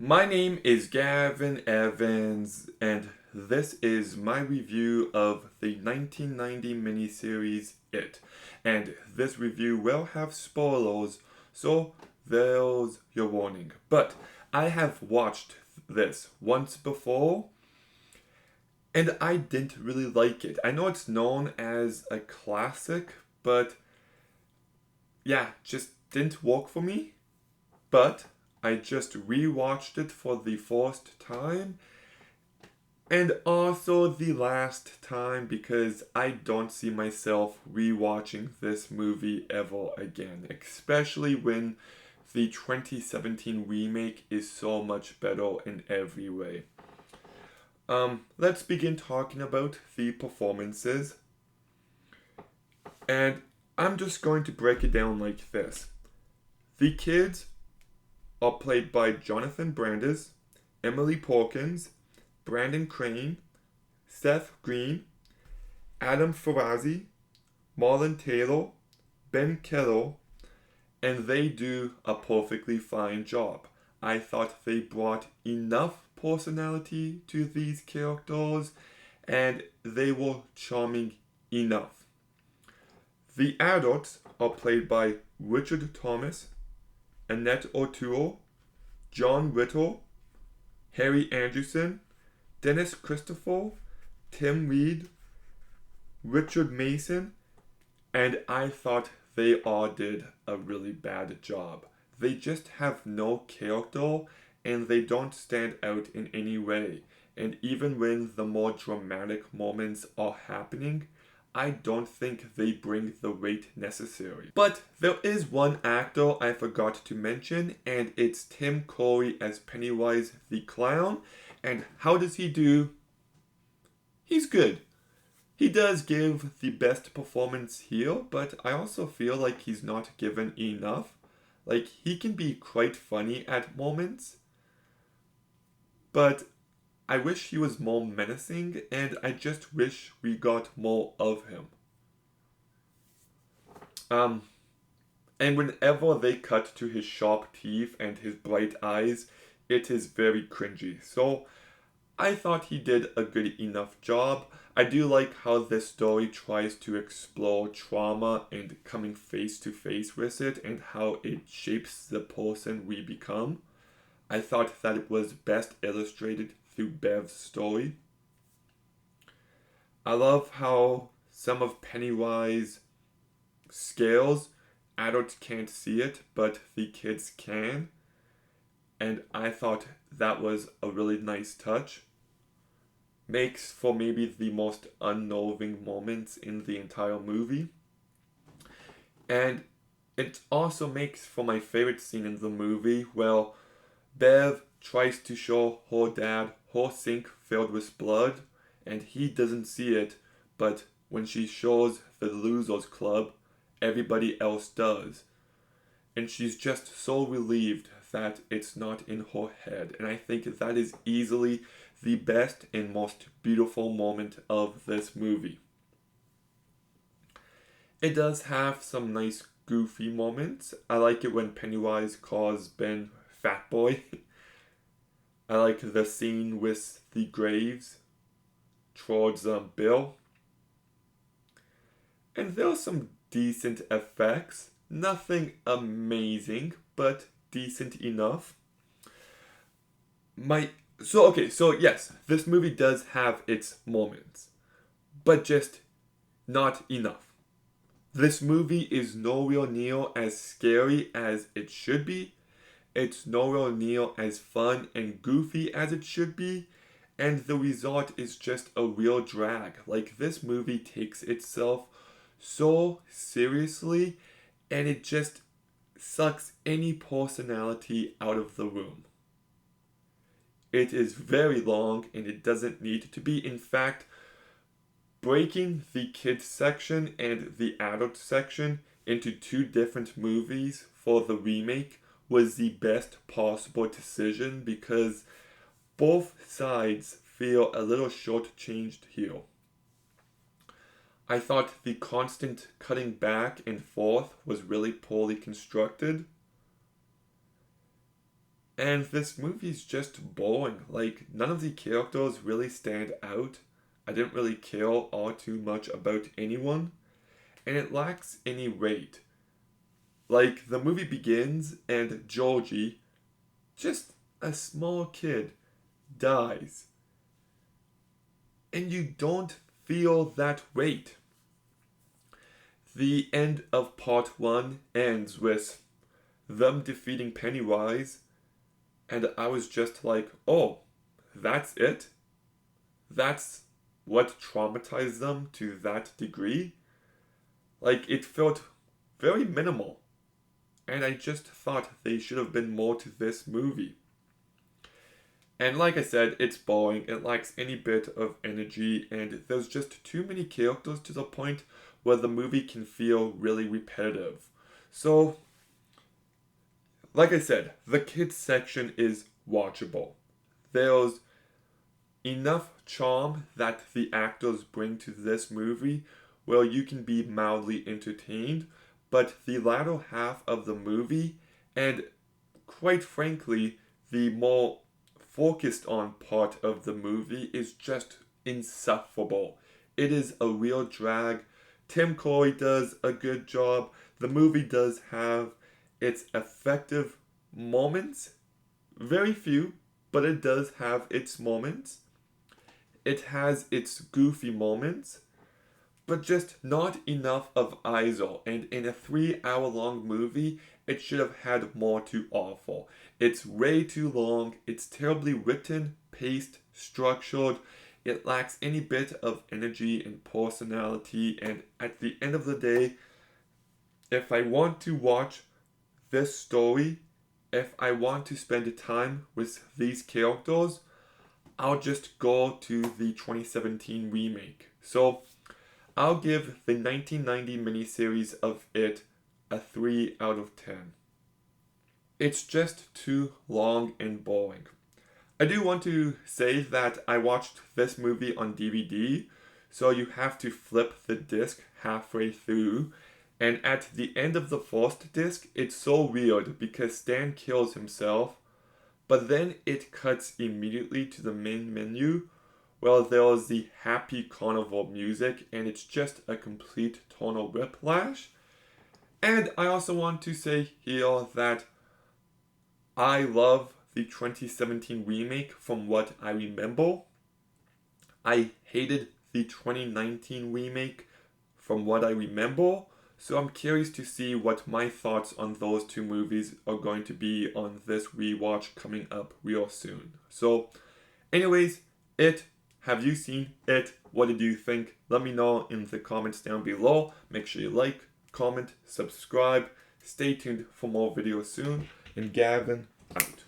My name is Gavin Evans, and this is my review of the 1990 miniseries It. And this review will have spoilers, so there's your warning. But I have watched this once before, and I didn't really like it. I know it's known as a classic, but yeah, just didn't work for me. But I just rewatched it for the first time and also the last time because I don't see myself rewatching this movie ever again, especially when the 2017 remake is so much better in every way. Let's begin talking about the performances, and I'm just going to break it down like this. The kids are played by Jonathan Brandis, Emily Porkins, Brandon Crane, Seth Green, Adam Farazi, Marlon Taylor, Ben Keller, and they do a perfectly fine job. I thought they brought enough personality to these characters and they were charming enough. The adults are played by Richard Thomas, Annette O'Toole, John Ritter, Harry Anderson, Dennis Christopher, Tim Reed, Richard Mason, and I thought they all did a really bad job. They just have no character and they don't stand out in any way. And even when the more dramatic moments are happening, I don't think they bring the weight necessary. But there is one actor I forgot to mention, and it's Tim Curry as Pennywise the Clown. And how does he do? He's good. He does give the best performance here, but I also feel like he's not given enough. Like, he can be quite funny at moments, but I wish he was more menacing, and I just wish we got more of him. Um, and whenever they cut to his sharp teeth and his bright eyes, it is very cringy. So I thought he did a good enough job. I do like how this story tries to explore trauma and coming face to face with it and how it shapes the person we become. I thought that it was best illustrated through Bev's story. I love how some of Pennywise scales, adults can't see it, but the kids can. And I thought that was a really nice touch. Makes for maybe the most unnerving moments in the entire movie. And it also makes for my favorite scene in the movie where Bev tries to show her dad her sink filled with blood and he doesn't see it, but when she shows the Losers Club, everybody else does. And she's just so relieved that it's not in her head. And I think that is easily the best and most beautiful moment of this movie. It does have some nice goofy moments. I like it when Pennywise calls Ben Fat Boy. I like the scene with the graves towards Bill. And there's some decent effects. Nothing amazing, but decent enough. My so yes, this movie does have its moments, but just not enough. This movie is nowhere near as scary as it should be. It's nowhere near as fun and goofy as it should be. And the result is just a real drag. Like, this movie takes itself so seriously and it just sucks any personality out of the room. It is very long and it doesn't need to be. In fact, breaking the kids section and the adult section into two different movies for the remake was the best possible decision because both sides feel a little shortchanged here. I thought the constant cutting back and forth was really poorly constructed. And this movie's just boring. Like, none of the characters really stand out. I didn't really care all too much about anyone. And it lacks any weight. Like, the movie begins and Georgie, just a small kid, dies. And you don't feel that weight. The end of part 1 ends with them defeating Pennywise, and I was just like, oh, that's it? That's what traumatized them to that degree? Like, it felt very minimal, and I just thought they should have been more to this movie. And like I said, it's boring, it lacks any bit of energy, and there's just too many characters to the point where the movie can feel really repetitive. So, like I said, the kids section is watchable. There's enough charm that the actors bring to this movie where you can be mildly entertained, but the latter half of the movie, and quite frankly, the more focused on part of the movie is just insufferable. It is a real drag. Tim Curry does a good job. The movie does have its effective moments. Very few, but it does have its moments. It has its goofy moments, but just not enough of either. And in a 3 hour long movie, it should have had more to offer. It's way too long, it's terribly written, paced, structured, it lacks any bit of energy and personality, and at the end of the day, if I want to watch this story, if I want to spend time with these characters, I'll just go to the 2017 remake. So I'll give the 1990 miniseries of it a 3 out of 10. It's just too long and boring. I do want to say that I watched this movie on DVD, so you have to flip the disc halfway through. And at the end of the first disc, it's so weird because Stan kills himself, but then it cuts immediately to the main menu. Well, there's the happy carnival music, and it's just a complete tonal whiplash. And I also want to say here that I love the 2017 remake from what I remember. I hated the 2019 remake from what I remember. So I'm curious to see what my thoughts on those two movies are going to be on this rewatch coming up real soon. So, anyways, have you seen it? What did you think? Let me know in the comments down below. Make sure you like, comment, subscribe. Stay tuned for more videos soon. And Gavin,